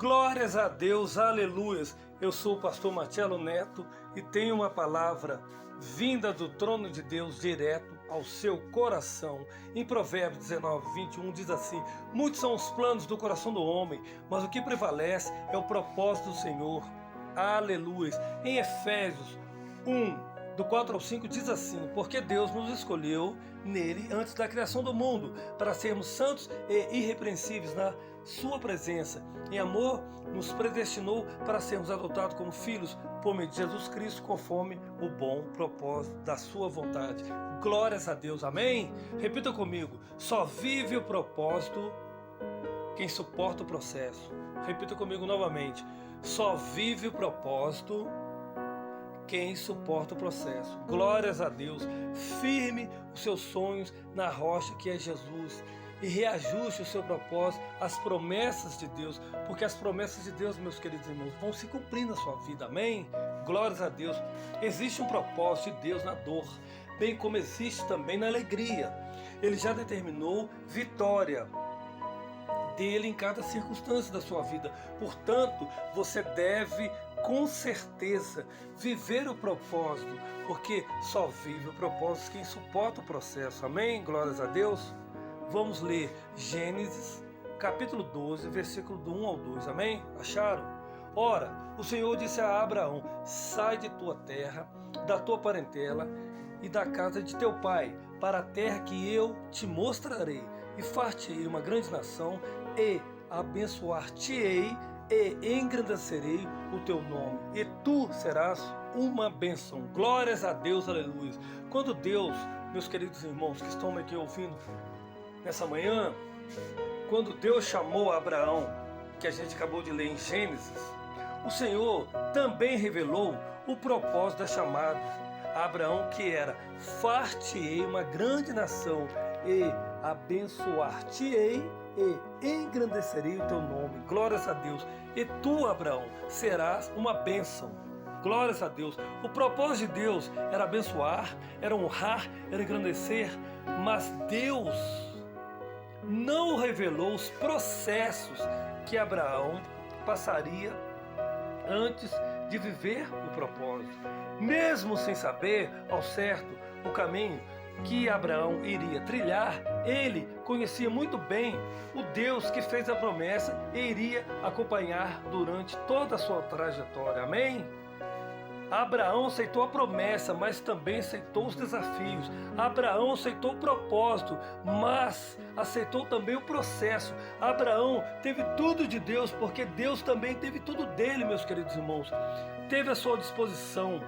Glórias a Deus, aleluias. Eu sou o pastor Marcelo Neto e tenho uma palavra vinda do trono de Deus direto ao seu coração. Em Provérbios 19:21 diz assim: muitos são os planos do coração do homem, mas o que prevalece é o propósito do Senhor. Aleluias. Em Efésios 1:4-5 diz assim: porque Deus nos escolheu nele antes da criação do mundo, para sermos santos e irrepreensíveis na sua presença. Em amor nos predestinou para sermos adotados como filhos por meio de Jesus Cristo, conforme o bom propósito da sua vontade. Glórias a Deus, amém? Repita comigo: só vive o propósito quem suporta o processo. Repita comigo novamente: só vive o propósito quem suporta o processo. Glórias a Deus. Firme os seus sonhos na rocha que é Jesus e reajuste o seu propósito às promessas de Deus, porque as promessas de Deus, meus queridos irmãos, vão se cumprir na sua vida, amém? Glórias a Deus. Existe um propósito de Deus na dor, bem como existe também na alegria. Ele já determinou vitória dele em cada circunstância da sua vida. Portanto, você deve com certeza viver o propósito, porque só vive o propósito quem suporta o processo. Amém? Glórias a Deus. Vamos ler Gênesis capítulo 12, versículo do 1 ao 2. Amém? Acharam? Ora, o Senhor disse a Abraão: sai de tua terra, da tua parentela e da casa de teu pai, para a terra que eu te mostrarei, e far-te-ei uma grande nação, e abençoar-te-ei, e engrandecerei o teu nome, e tu serás uma bênção. Glórias a Deus, aleluia. Quando Deus, meus queridos irmãos que estão aqui ouvindo nessa manhã, quando Deus chamou Abraão, que a gente acabou de ler em Gênesis, o Senhor também revelou o propósito da chamada a Abraão, que era: far-te-ei uma grande nação, e abençoar-te-ei, e engrandecerei o teu nome. Glórias a Deus. E tu, Abraão, serás uma bênção. Glórias a Deus. O propósito de Deus era abençoar, era honrar, era engrandecer, mas Deus não revelou os processos que Abraão passaria antes de viver o propósito. Mesmo sem saber ao certo o caminho que Abraão iria trilhar, ele conhecia muito bem o Deus que fez a promessa e iria acompanhar durante toda a sua trajetória. Amém? Abraão aceitou a promessa, mas também aceitou os desafios. Abraão aceitou o propósito, mas aceitou também o processo. Abraão teve tudo de Deus, porque Deus também teve tudo dele, meus queridos irmãos. Teve à sua disposição.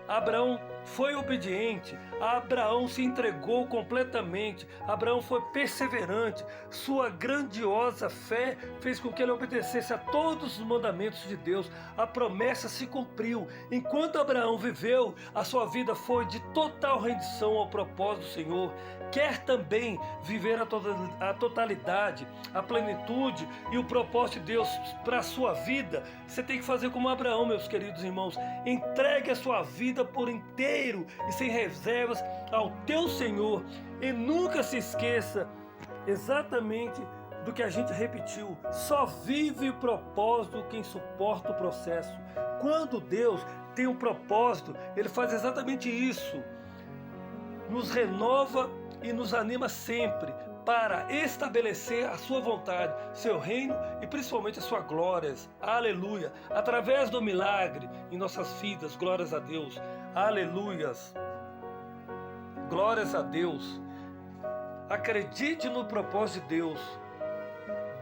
Abraão foi obediente, Abraão se entregou completamente, Abraão foi perseverante, sua grandiosa fé fez com que ele obedecesse a todos os mandamentos de Deus. A promessa se cumpriu. Enquanto Abraão viveu, a sua vida foi de total rendição ao propósito do Senhor. Quer também viver a totalidade, a plenitude e o propósito de Deus para a sua vida? Você tem que fazer como Abraão, meus queridos irmãos. Entregue a sua vida por inteiro e sem reservas ao teu Senhor, e nunca se esqueça exatamente do que a gente repetiu: só vive o propósito quem suporta o processo. Quando Deus tem um propósito, Ele faz exatamente isso, nos renova e nos anima sempre para estabelecer a sua vontade, seu reino e principalmente as suas glórias. Aleluia. Através do milagre em nossas vidas. Glórias a Deus. Aleluias. Glórias a Deus. Acredite no propósito de Deus.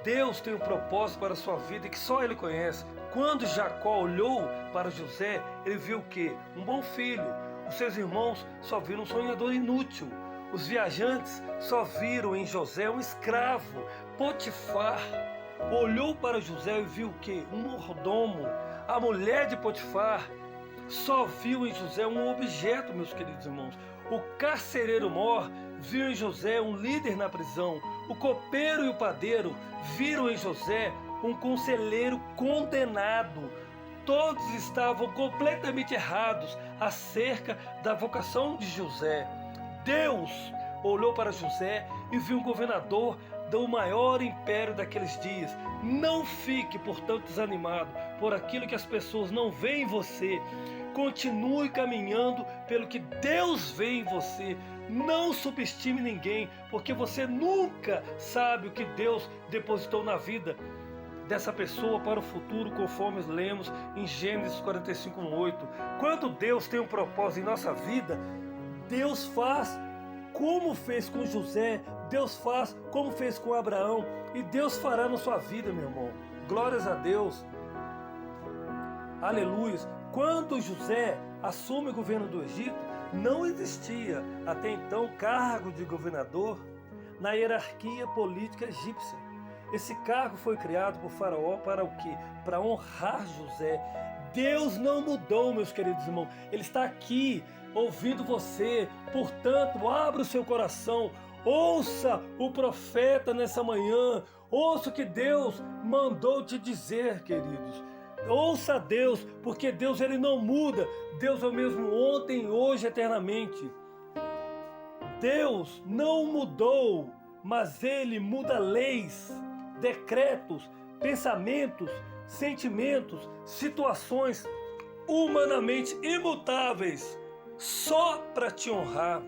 Deus tem um propósito para a sua vida que só Ele conhece. Quando Jacó olhou para José, ele viu o quê? Um bom filho. Os seus irmãos só viram um sonhador inútil. Os viajantes só viram em José um escravo. Potifar olhou para José e viu o quê? Um mordomo. A mulher de Potifar só viu em José um objeto, meus queridos irmãos. O carcereiro mor viu em José um líder na prisão. O copeiro e o padeiro viram em José um conselheiro condenado. Todos estavam completamente errados acerca da vocação de José. Deus olhou para José e viu um governador do maior império daqueles dias. Não fique, portanto, desanimado por aquilo que as pessoas não veem em você. Continue caminhando pelo que Deus vê em você. Não subestime ninguém, porque você nunca sabe o que Deus depositou na vida dessa pessoa para o futuro, conforme lemos em Gênesis 45:8. Quando Deus tem um propósito em nossa vida, Deus faz como fez com José, Deus faz como fez com Abraão, e Deus fará na sua vida, meu irmão. Glórias a Deus. Aleluia. Quando José assume o governo do Egito, não existia até então cargo de governador na hierarquia política egípcia. Esse cargo foi criado por Faraó para o quê? Para honrar José. Deus não mudou, meus queridos irmãos. Ele está aqui ouvindo você. Portanto, abra o seu coração. Ouça o profeta nessa manhã. Ouça o que Deus mandou te dizer, queridos. Ouça Deus, porque Deus ele não muda. Deus é o mesmo ontem, hoje, eternamente. Deus não mudou, mas Ele muda leis, decretos, pensamentos, sentimentos, situações humanamente imutáveis, só para te honrar.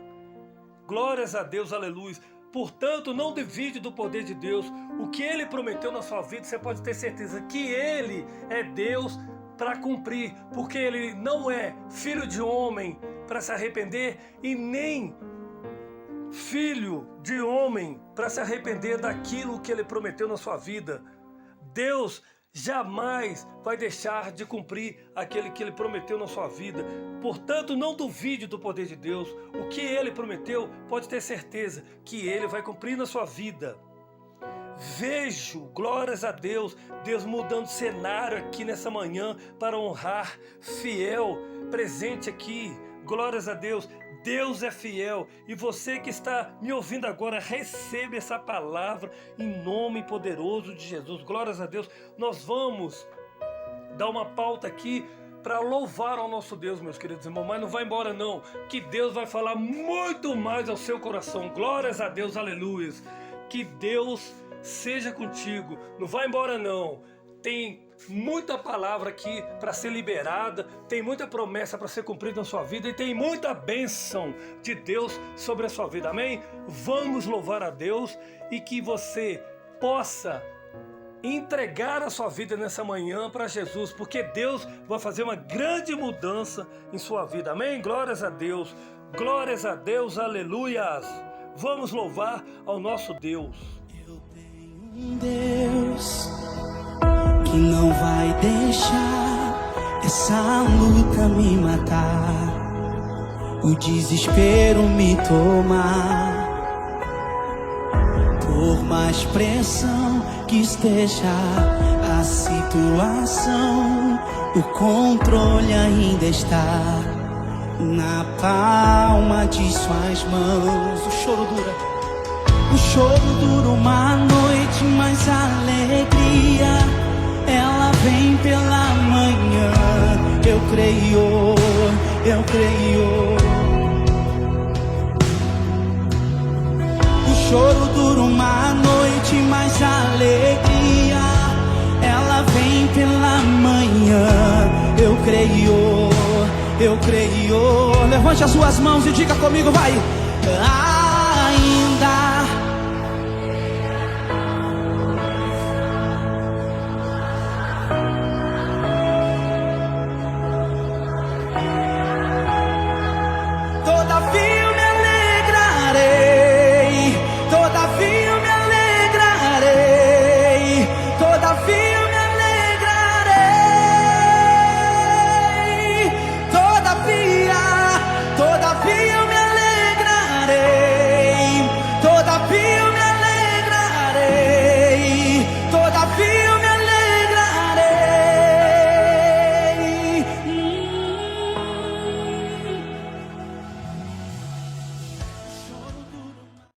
Glórias a Deus, aleluia. Portanto, não duvide do poder de Deus. O que Ele prometeu na sua vida, você pode ter certeza que Ele é Deus para cumprir, porque Ele não é filho de homem para se arrepender e nem filho de homem para se arrepender daquilo que Ele prometeu na sua vida. Deus jamais vai deixar de cumprir aquele que Ele prometeu na sua vida. Portanto, não duvide do poder de Deus. O que Ele prometeu, pode ter certeza que Ele vai cumprir na sua vida. Vejo, glórias a Deus, Deus mudando cenário aqui nessa manhã para honrar fiel presente aqui. Glórias a Deus. Deus é fiel, e você que está me ouvindo agora, recebe essa palavra em nome poderoso de Jesus. Glórias a Deus. Nós vamos dar uma pauta aqui para louvar ao nosso Deus, meus queridos irmãos, mas não vai embora não, que Deus vai falar muito mais ao seu coração. Glórias a Deus, aleluia. Que Deus seja contigo, não vai embora não. Tem muita palavra aqui para ser liberada, tem muita promessa para ser cumprida na sua vida e tem muita bênção de Deus sobre a sua vida, amém? Vamos louvar a Deus e que você possa entregar a sua vida nessa manhã para Jesus, porque Deus vai fazer uma grande mudança em sua vida, amém? Glórias a Deus, aleluias. Vamos louvar ao nosso Deus. Eu tenho um Deus que não vai deixar essa luta me matar, o desespero me tomar. Por mais pressão que esteja a situação, o controle ainda está na palma de suas mãos. O choro dura uma noite, mas a alegria ela vem pela manhã. Eu creio. O choro dura uma noite, mas a alegria ela vem pela manhã. Eu creio. Levante as suas mãos e diga comigo, vai.